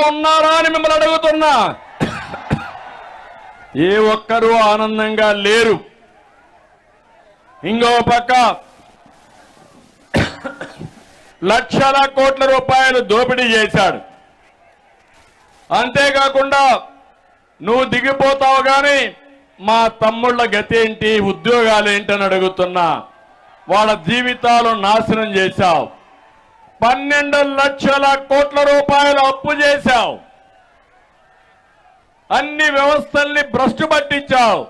ఉన్నారా అని మిమ్మల్ని అడుగుతున్నా. ఏ ఒక్కరూ ఆనందంగా లేరు. ఇంకో పక్క లక్షల కోట్ల రూపాయలు దోపిడీ చేశాడు. అంతేకాకుండా నువ్వు దిగిపోతావు గాని మా తమ్ముళ్ళ గతి ఏంటి, ఉద్యోగాలు ఏంటని అడుగుతున్నా. వాళ్ళ జీవితాలు నాశనం చేశావు. 12 లక్షల కోట్ల రూపాయలు అప్పు చేశావు. అన్ని వ్యవస్థల్ని భ్రష్టు పట్టించావు.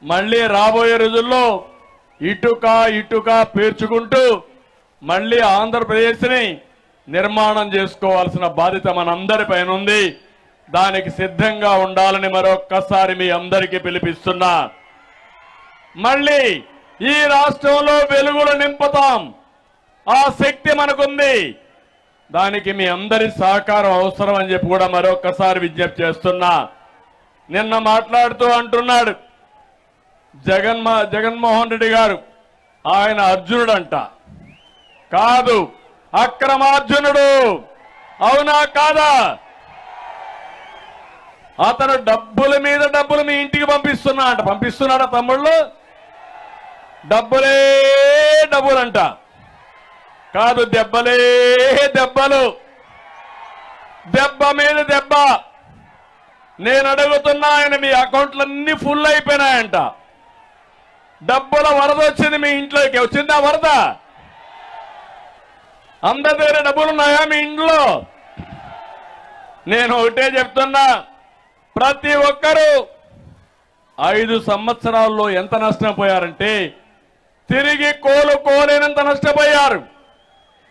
మళ్ళీ రాబోయే రోజుల్లో ఇటుక పేర్చుకుంటూ మళ్ళీ ఆంధ్రప్రదేశ్ని నిర్మాణం చేసుకోవాల్సిన బాధ్యత మనందరిపైన ఉంది. దానికి సిద్ధంగా ఉండాలని మరొక్కసారి మీ అందరికీ పిలిపిస్తున్నా. మళ్ళీ ఈ రాష్ట్రంలో వెలుగులు నింపుతాం. ఆ శక్తి మనకుంది. దానికి మీ అందరి సహకారం అవసరం అని చెప్పి కూడా మరొక్కసారి విజ్ఞప్తి చేస్తున్నా. నిన్న మాట్లాడుతూ అంటున్నాడు జగన్మోహన్ రెడ్డి గారు ఆయన అర్జునుడంట. కాదు, అక్రమార్జునుడు. అవునా కాదా? అతను డబ్బుల మీద డబ్బులు మీ ఇంటికి పంపిస్తున్నాడా తమ్ముళ్ళు? డబ్బులే డబ్బులంట. కాదు, దెబ్బలే దెబ్బలు, దెబ్బ మీద దెబ్బ. నేను అడుగుతున్నా, ఆయన మీ అకౌంట్లన్నీ ఫుల్ అయిపోయినాయంట. డబ్బుల వరద వచ్చింది మీ ఇంట్లోకి. వచ్చిందా వరద? అందరి దగ్గర డబ్బులున్నాయా మీ ఇంట్లో? నేను ఒకటే చెప్తున్నా, ప్రతి ఒక్కరూ 5 సంవత్సరాల్లో ఎంత నష్టపోయారంటే తిరిగి కోలుకోలేనంత నష్టపోయారు.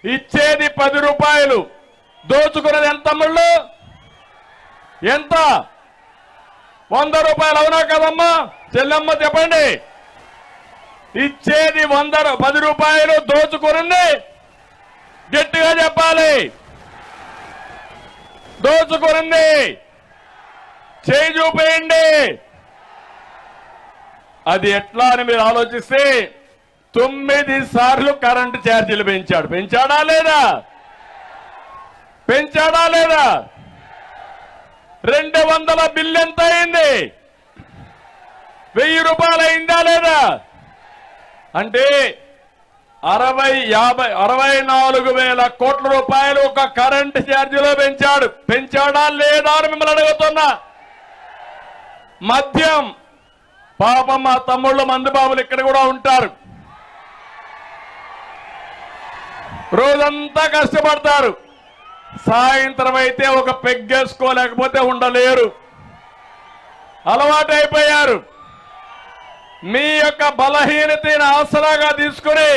ఇచ్చేది 10 రూపాయలు, దోచుకునేది ఎంత తమ్ముళ్ళు? ఎంత? 100 రూపాయలు. అవునా కదమ్మా చెల్లెమ్మ చెప్పండి? ఇచ్చేది 10 రూపాయలు, దోచుకుని గట్టిగా చెప్పాలి. దోచుకుని చేయి చూపేయండి. అది ఎట్లా అని మీరు ఆలోచిస్తే 9 సార్లు కరెంటు ఛార్జీలు పెంచాడు. పెంచాడా లేదా? 200 బిల్లు ఎంత అయింది? 1000 రూపాయలు అయిందా లేదా? అంటే 64,000 కోట్ల రూపాయలు ఒక కరెంటు ఛార్జీలో పెంచాడు. పెంచాడా లేదా అని మిమ్మల్ని అడుగుతున్నా. మద్యం పాపం మా తమ్ముళ్ళు మందుబాబులు ఇక్కడ కూడా ఉంటారు. రోజంతా కష్టపడతారు. సాయంత్రం అయితే ఒక పెగ్గేసుకోలేకపోతే ఉండలేరు. అలవాటైపోయారు. మీ యొక్క బలహీనతను ఆసరాగా తీసుకుని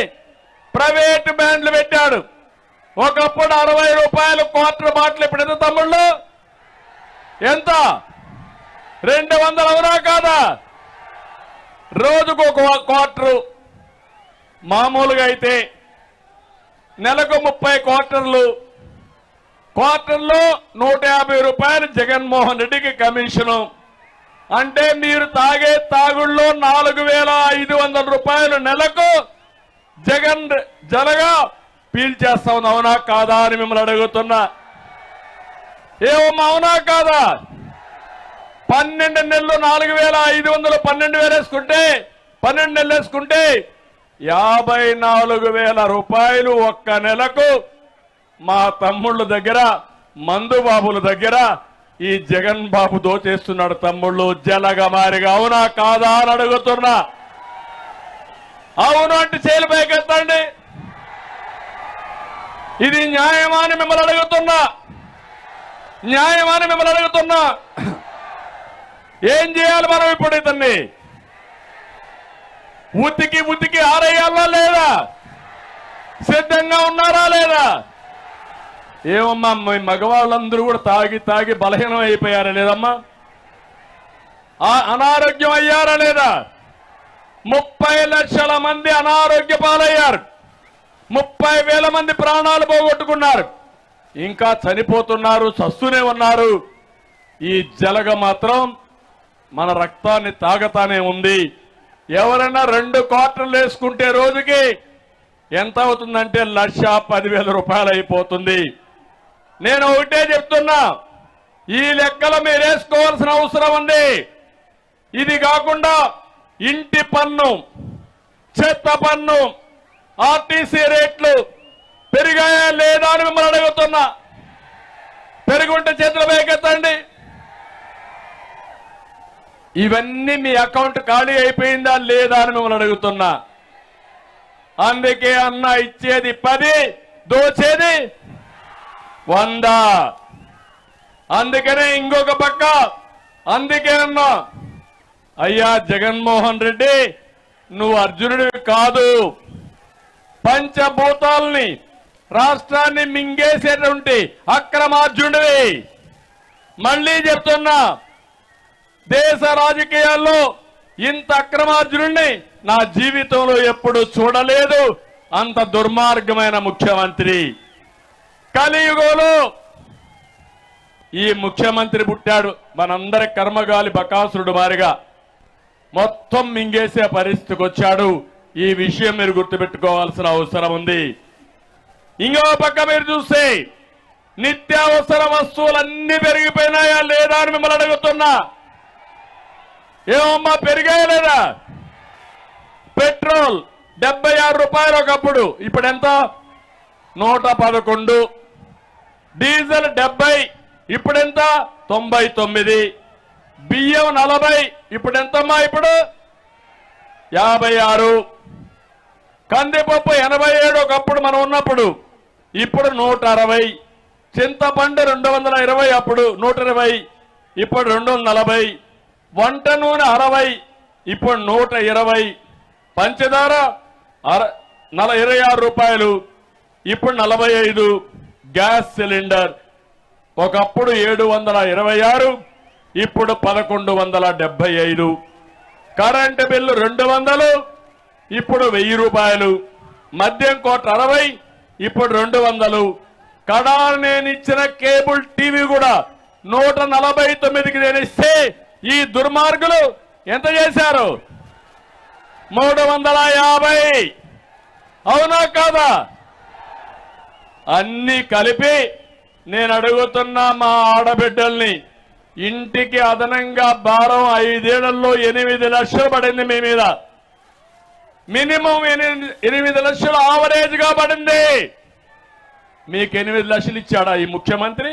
ప్రైవేట్ బ్యాండ్లు పెట్టాడు. ఒకప్పుడు 60 రూపాయలు క్వార్టర్ బాటిల్. ఇప్పుడు ఎంత తమ్ముళ్ళు? ఎంత? 200. అవునా కాదా? రోజుకు ఒక క్వార్టరు. మామూలుగా అయితే నెలకు 30 క్వార్టర్లు. క్వార్టర్లో 150 రూపాయలు జగన్మోహన్ రెడ్డికి కమిషను. అంటే మీరు తాగే తాగుళ్ళలో 4,500 రూపాయలు నెలకు జగన్ జలగా పీల్చేస్తా ఉంది. అవునా కాదా అని మిమ్మల్ని అడుగుతున్నా. ఏమమ్మా అవునా కాదా? 12 నెలలు 4,500, 12,000 వేసుకుంటే 12 నెలలు వేసుకుంటే 54,000 రూపాయలు ఒక్క నెలకు మా తమ్ముళ్ళ దగ్గర, మందుబాబుల దగ్గర ఈ జగన్ బాబు దోచేస్తున్నాడు. తమ్ముళ్ళు జలగమారిగా. అవునా కాదా అని అడుగుతున్నా. అవును అంటే చేలు పైకెత్తండి. ఇది న్యాయమాని మిమ్మల్ని అడుగుతున్నా. ఏం చేయాలి మనం ఇప్పుడు? ఇతన్ని ఉతికి ఆరేయాలా లేదా? సిద్ధంగా ఉన్నారా లేదా? ఏమమ్మా మీ మగవాళ్ళందరూ కూడా తాగి బలహీనం అయిపోయారా లేదమ్మా? అనారోగ్యం అయ్యారా లేదా? 30 లక్షల మంది అనారోగ్య పాలయ్యారు. 30,000 మంది ప్రాణాలు పోగొట్టుకున్నారు. ఇంకా చనిపోతున్నారు, చస్తూనే ఉన్నారు. ఈ జలగ మాత్రం మన రక్తాన్ని తాగతానే ఉంది. ఎవరైనా 2 క్వార్టర్లు వేసుకుంటే రోజుకి ఎంత అవుతుందంటే 1,10,000 రూపాయలు అయిపోతుంది. నేను ఒకటే చెప్తున్నా, ఈ లెక్కలు మీరు వేసుకోవాల్సిన అవసరం ఉంది. ఇది కాకుండా ఇంటి పన్ను, చెత్త పన్ను, ఆర్టీసీ రేట్లు పెరిగాయా లేదా అని మిమ్మల్ని అడుగుతున్నా. పెరుగుంటే చేతులు పైకెత్తండి. ఇవన్నీ మీ అకౌంట్ ఖాళీ అయిపోయిందా లేదా అని మిమ్మల్ని అడుగుతున్నా. అందుకే అన్న ఇచ్చేది 10, దోచేది 100. అందుకనే ఇంకొక పక్క అందుకే అన్నా, అయ్యా జగన్మోహన్ రెడ్డి, నువ్వు అర్జునుడివి కాదు, పంచభూతాల్ని రాష్ట్రాన్ని మింగేసేటువంటి అక్రమార్జునుడివి. మళ్లీ చెప్తున్నా, దేశ రాజకీయాల్లో ఇంత అక్రమార్జునుడిని నా జీవితంలో ఎప్పుడు చూడలేదు. అంత దుర్మార్గమైన ముఖ్యమంత్రి. కలియుగంలో ఈ ముఖ్యమంత్రి పుట్టాడు. మనందరి కర్మగాలి బకాసురుడు మారిగా మొత్తం మింగేసే పరిస్థితికి వచ్చాడు. ఈ విషయం మీరు గుర్తుపెట్టుకోవాల్సిన అవసరం ఉంది. ఇంకో పక్క మీరు చూస్తే నిత్యావసర వస్తువులన్నీ పెరిగిపోయినాయా లేదా అని మిమ్మల్ని అడుగుతున్నా. ఏమమ్మా పెరిగాయా లేదా? పెట్రోల్ 76 రూపాయలు ఒకప్పుడు, ఇప్పుడు ఎంత? 111. డీజిల్ 70, ఇప్పుడెంత? 99. బియ్యం 40, ఇప్పుడెంతమ్మా? ఇప్పుడు 56. కందిపప్పు 87 ఒకప్పుడు మనం ఉన్నప్పుడు, ఇప్పుడు 160. చింతపండు 220, అప్పుడు 120, ఇప్పుడు 240. వంట నూనె 60, ఇప్పుడు 120. పంచదార 26 రూపాయలు, ఇప్పుడు 45. గ్యాస్ సిలిండర్ ఒకప్పుడు 726, ఇప్పుడు 1175. కరెంటు బిల్లు 200, ఇప్పుడు 1000 రూపాయలు. మద్యం కోట 60, ఇప్పుడు 200. కడా నేను ఇచ్చిన కేబుల్ టీవీ కూడా 149కి నేను ఇస్తే ఈ దుర్మార్గులు ఎంత చేశారు? 350. అవునా కాదా? అన్ని కలిపి నేను అడుగుతున్నా మా ఆడబిడ్డల్ని, ఇంటికి అదనంగా భారం 5 ఏళ్లలో 8 లక్షలు పడింది మీ మీద. మినిమం 8 లక్షలు ఆవరేజ్ గా పడింది. మీకు 8 లక్షలు ఇచ్చాడా ఈ ముఖ్యమంత్రి?